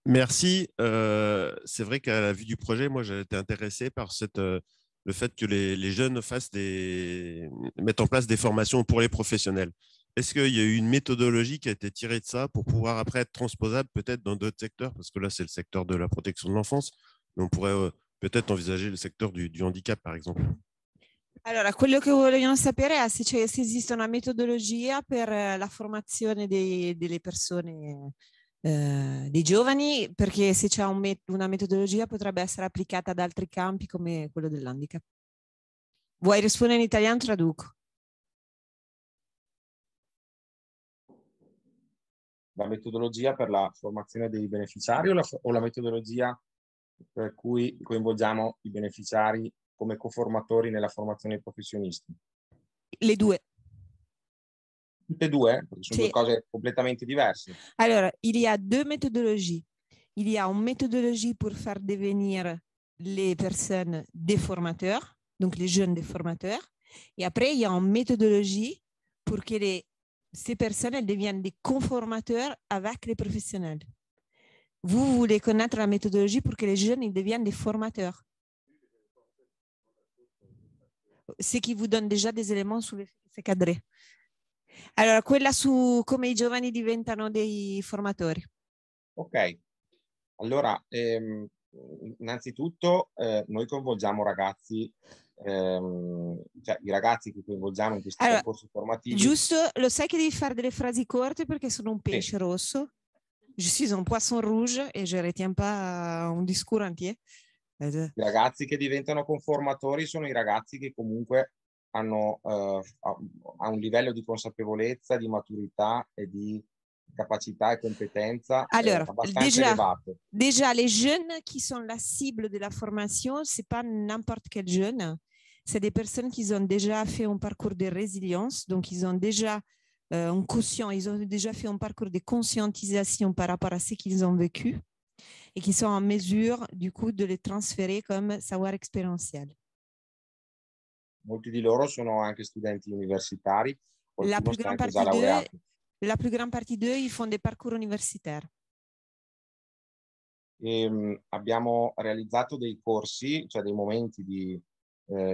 Merci. C'est vrai qu'à la vue du projet, moi, j'ai été intéressé par le fait que les jeunes mettent en place des formations pour les professionnels. Est-ce qu'il y a eu une méthodologie qui a été tirée de ça pour pouvoir après être transposable peut-être dans d'autres secteurs? Parce que là, c'est le secteur de la protection de l'enfance, mais on pourrait peut-être envisager le secteur du handicap, par exemple. Allora, quello che vogliono sapere è se esiste una metodologia per la formazione delle persone, dei giovani, perché se c'è una metodologia potrebbe essere applicata ad altri campi come quello dell'handicap. Vuoi rispondere in italiano? Traduco. La metodologia per la formazione dei beneficiari o la metodologia per cui coinvolgiamo i beneficiari come coformatori nella formazione dei professionisti? Le due. Tutte e due? Perché sono due cose completamente diverse. Alors, il y a deux méthodologies. Il y a une méthodologie pour faire devenir les personnes des formateurs, donc les jeunes des formateurs. Et après, il y a une méthodologie pour que ces personnes elles deviennent des conformateurs avec les professionnels. Vous voulez connaître la méthodologie pour que les jeunes ils deviennent des formateurs. C'est qui vous donne déjà des éléments sur les cadrés. Allora, quella su come i giovani diventano dei formatori. Ok, allora innanzitutto noi coinvolgiamo ragazzi, cioè i ragazzi che coinvolgiamo in questi percorsi formativi. Giusto, lo sai che devi fare delle frasi corte perché sono un pesce rosso. Je suis un poisson rouge et je retiens pas un discours entier. I ragazzi che diventano conformatori sono i ragazzi che comunque hanno un livello di consapevolezza, di maturità e di capacità et competenza abbastanza elevato. Déjà, les jeunes qui sont la cible de la formation, c'est pas n'importe quel jeune. C'est des personnes qui ont déjà fait un parcours de résilience, donc ils ont déjà un quotient, ils ont déjà fait un parcours de conscientisation par rapport à ce qu'ils ont vécu et qui sont en mesure, du coup, de les transférer comme savoir expérientiel. Molti di loro sono anche studenti universitari, la plus grande partie d'eux, ils font des parcours universitaires. abbiamo realizzato dei corsi, cioè dei momenti di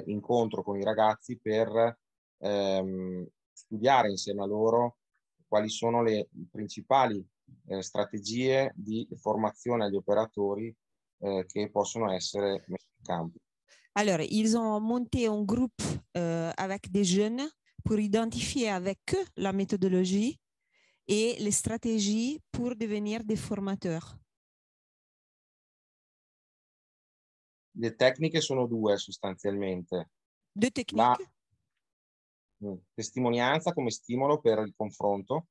incontro con i ragazzi per studiare insieme a loro quali sono le principali strategie di formazione agli operatori che possono essere messe in campo. Alors, ils ont monté un groupe avec des jeunes pour identifier avec eux la méthodologie et les stratégies pour devenir des formateurs. Le tecniche sono due sostanzialmente. Deux techniques. La testimonianza come stimolo per il confronto.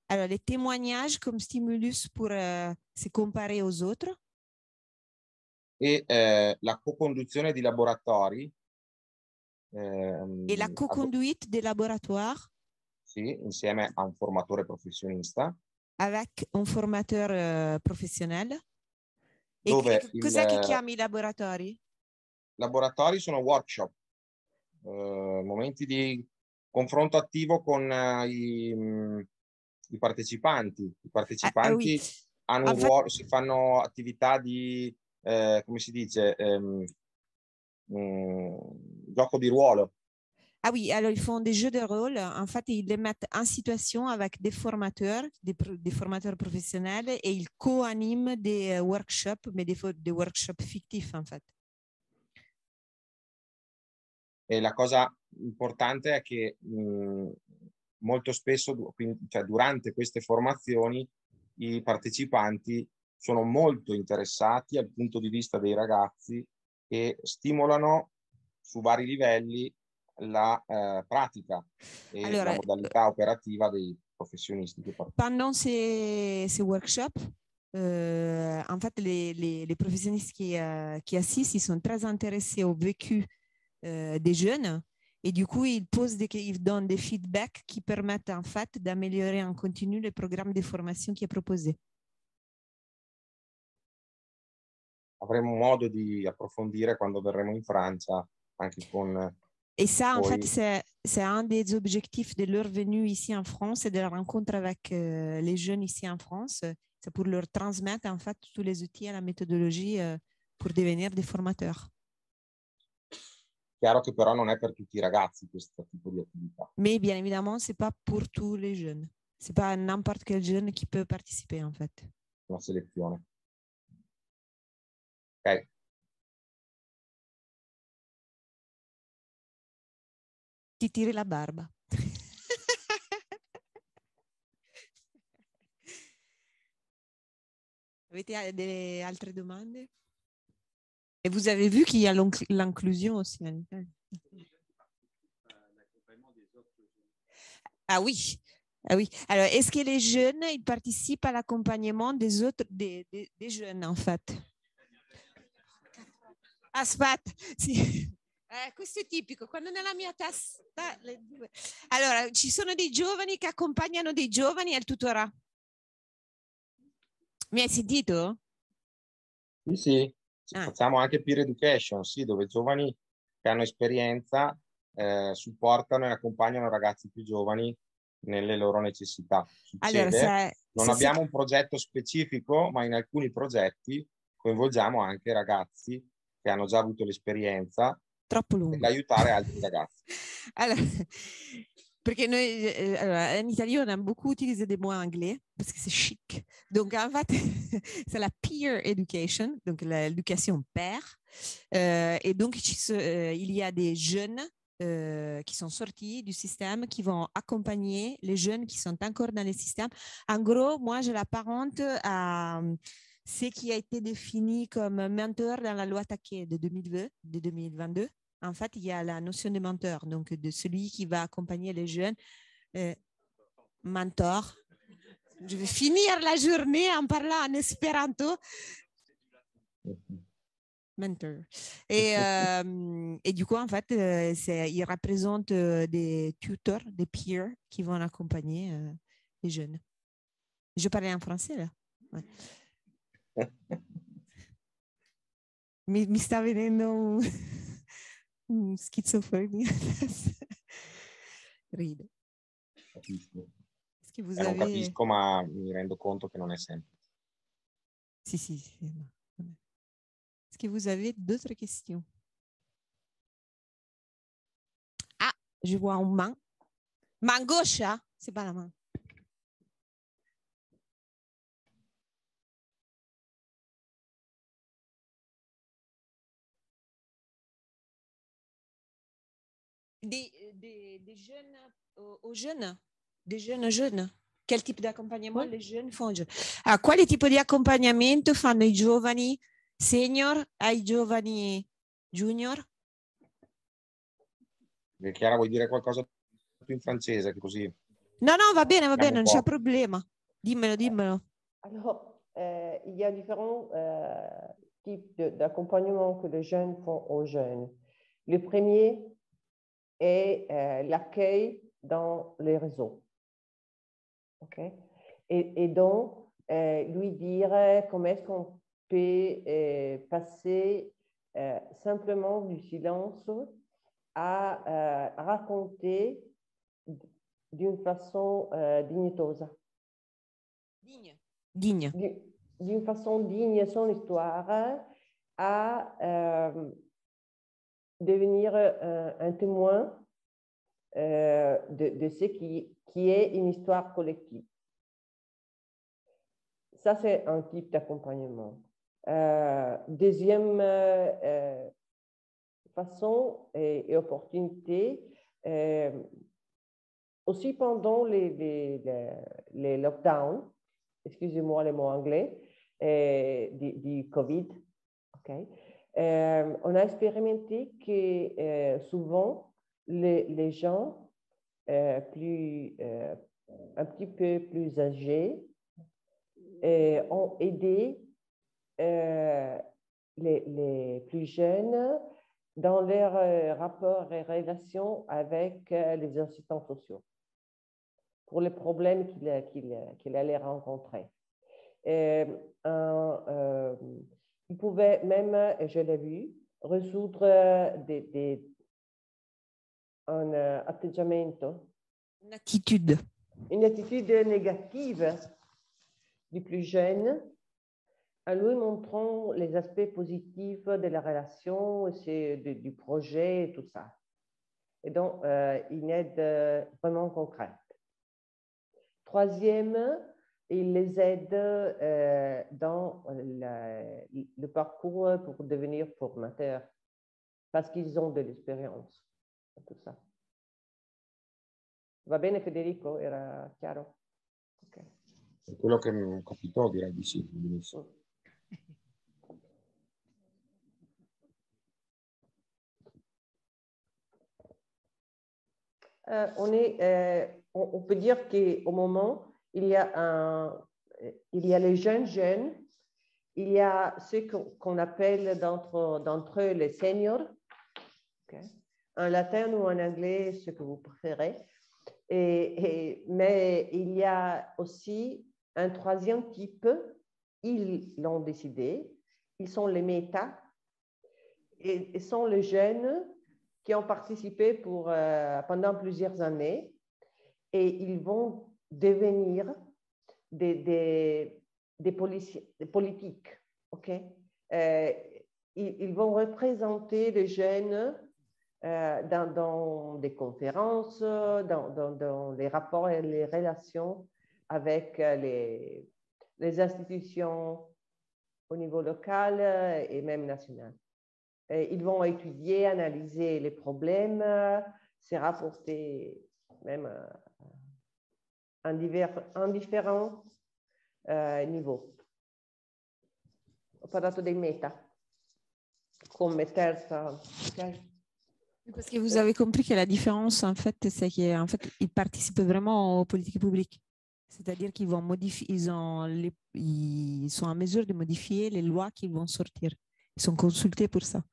Alors, les témoignages comme stimulus pour se comparer aux autres. E la co-conduzione di laboratori. E la co-conduite des laboratoires. Sì, insieme a un formatore professionista. Avec un formateur professionnel. Dove cos'è che chiami i laboratori? Laboratori sono workshop, momenti di confronto attivo con i partecipanti. I partecipanti oui. hanno un ruolo, si fanno attività di, come si dice, gioco di ruolo. Ah oui, alors ils font des jeux de rôle. En fait, ils les mettent en situation avec des formateurs, des formateurs professionnels, et ils co-animent des workshops, mais des workshops fictifs, en fait. E la cosa importante è che molto spesso, cioè durante queste formazioni, i partecipanti sono molto interessati al punto di vista dei ragazzi e stimolano su vari livelli la pratica e la modalità operativa dei professionisti. Pendant ces workshops, en fait, les professionnels qui assistent, ils sont très intéressés au vécu des jeunes et du coup, ils donnent des feedbacks qui permettent en fait d'améliorer en continu le programme de formation qui est proposé. Avremo modo di approfondire quando verremo in Francia anche con. Et ça, en fait, c'est un des objectifs de leur venue ici en France et de la rencontre avec les jeunes ici en France. C'est pour leur transmettre, en fait, tous les outils et la méthodologie pour devenir des formateurs. Chiaro che però non è per tutti i ragazzi questo tipo di attività. Mais bien évidemment, c'est pas pour tous les jeunes. C'est pas n'importe quel jeune qui peut participer, en fait. Una selezione. Ok. Ti tiri la barba. Avete delle altre domande? Et vous avez vu qu'il y a l'inclusion aussi. Ah oui. Ah oui. Alors, est-ce que les jeunes, ils participent à l'accompagnement des autres, des jeunes, en fait? Aspetta, sì. Questo è tipico, quando nella mia testa le due. Allora, ci sono dei giovani che accompagnano dei giovani al tutorato. Mi hai sentito? Sì, sì. Facciamo anche peer education, sì, dove giovani che hanno esperienza supportano e accompagnano ragazzi più giovani nelle loro necessità. Succede, allora, non abbiamo un progetto specifico, ma in alcuni progetti coinvolgiamo anche ragazzi che hanno già avuto l'esperienza per aiutare altri ragazzi. Allora, perché noi in Italie on aime beaucoup utiliser des mots anglais parce que c'est chic. Donc en fait, c'est la peer education, donc l'éducation pair. Et donc il y a des jeunes qui sont sortis du système, qui vont accompagner les jeunes qui sont encore dans le système. En gros, moi, je l'apparente à ce qui a été défini comme mentor dans la loi Taquet de 2022. En fait, il y a la notion de mentor, donc de celui qui va accompagner les jeunes. Mentor. Je vais finir la journée en parlant en espéranto. Mentor. Et du coup, en fait, il représente des tuteurs, des peers qui vont accompagner les jeunes. Je parlais en français, là. Ouais. Mi sta venendo schizofrenia. Rido. Capisco. Est-ce que vous Non capisco, ma mi rendo conto che non è semplice. Si. Est-ce que vous avez d'autres questions? Ah, je vois une main. Main gauche, hein? C'est pas la main. Des jeunes aux jeunes? Des jeunes? Quel type d'accompagnement les jeunes font? Quale tipo di accompagnamento fanno i giovani senior ai giovani junior? Chiara, vuoi dire qualcosa più in francese così? No, va bene, non c'è problema. Dimmelo. Alors, il y a différents types d'accompagnement que les jeunes font aux jeunes. Le premier est l'accueil dans les réseaux. Okay? Et donc, lui dire comment est-ce qu'on peut passer simplement du silence à raconter d'une façon dignitosa. Digne. D'une façon digne son histoire à devenir un témoin de ce qui est une histoire collective. Ça, c'est un type d'accompagnement. Deuxième façon et opportunité, aussi pendant les lockdowns, excusez-moi les mots anglais, du Covid, okay, on a expérimenté que souvent les gens un petit peu plus âgés ont aidé les plus jeunes dans leurs rapports et relations avec les assistants sociaux pour les problèmes qu'il allait rencontrer. Il pouvait même, je l'ai vu, résoudre un atteggiamento. Une attitude négative du plus jeune, en lui montrant les aspects positifs de la relation, du projet et tout ça. Et donc, une aide vraiment concrète. Troisième, il les aide dans le parcours pour devenir formateurs, parce qu'ils ont de l'expérience. Tout ça. Va bene Federico? Era chiaro? Okay. Per quello che mi capitò direi di sì. On peut dire qu'au moment, il y a les jeunes, il y a ceux qu'on appelle d'entre eux les seniors, okay. En latin ou en anglais, ce que vous préférez. Mais il y a aussi un troisième type, ils l'ont décidé, ils sont les méta, et sont les jeunes qui ont participé pendant plusieurs années, et ils vont devenir des politiques. Okay? Ils vont représenter les jeunes dans des conférences, dans les rapports et les relations avec les institutions au niveau local et même national. Ils vont étudier, analyser les problèmes, se rapporter même en différents niveaux. Ho parlato dei meta come terza. Okay. Parce que vous avez compris que la différence, en fait, c'est qu'ils participent vraiment aux politiques publiques. C'est-à-dire qu'ils vont modifier, ils sont en mesure de modifier les lois qui vont sortir. Ils sont consultés pour ça.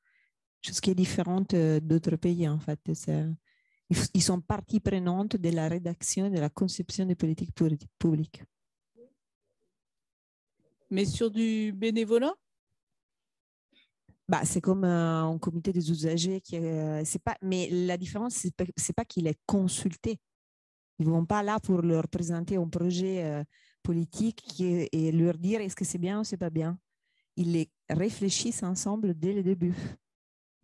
Chose qui est différente d'autres pays, en fait. Ils sont partie prenante de la rédaction et de la conception des politiques publiques. Mais sur du bénévolat? C'est comme un comité des usagers. Mais la différence, c'est pas qu'il est consulté. Ils ne vont pas là pour leur présenter un projet politique et leur dire est-ce que c'est bien ou c'est pas bien. Ils les réfléchissent ensemble dès le début.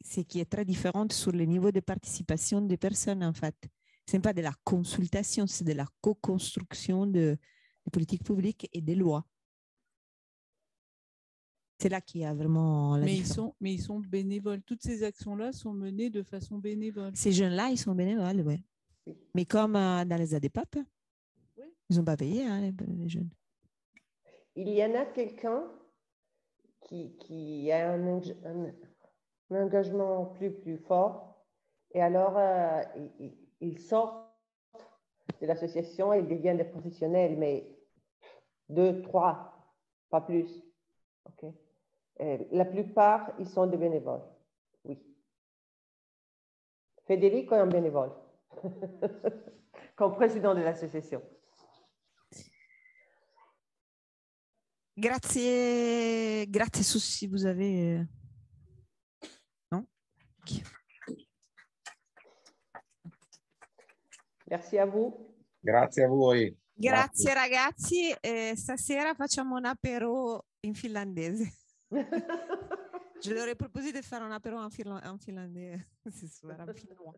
Ce qui est très différent sur le niveau de participation des personnes, en fait. Ce n'est pas de la consultation, c'est de la co-construction des politiques publiques et des lois. C'est là qu'il y a vraiment la différence. Mais ils sont bénévoles. Toutes ces actions-là sont menées de façon bénévole. Ces jeunes-là, ils sont bénévoles, oui. Mais comme dans les ADPAP, oui. Ils n'ont pas payé, hein, les jeunes. Il y en a quelqu'un qui a un engagement plus fort et alors il sort de l'association et il devient des professionnels, mais 2, 3, pas plus. Okay. La plupart, ils sont des bénévoles, oui. Federico est un bénévole, comme président de l'association. Grazie, grazie si vous avez... Non? Merci a vous. Grazie a voi. Grazie ragazzi, stasera facciamo un apéro in finlandese. Je leur ai proposé de faire un apéro en finlandais ce soir, en finnois.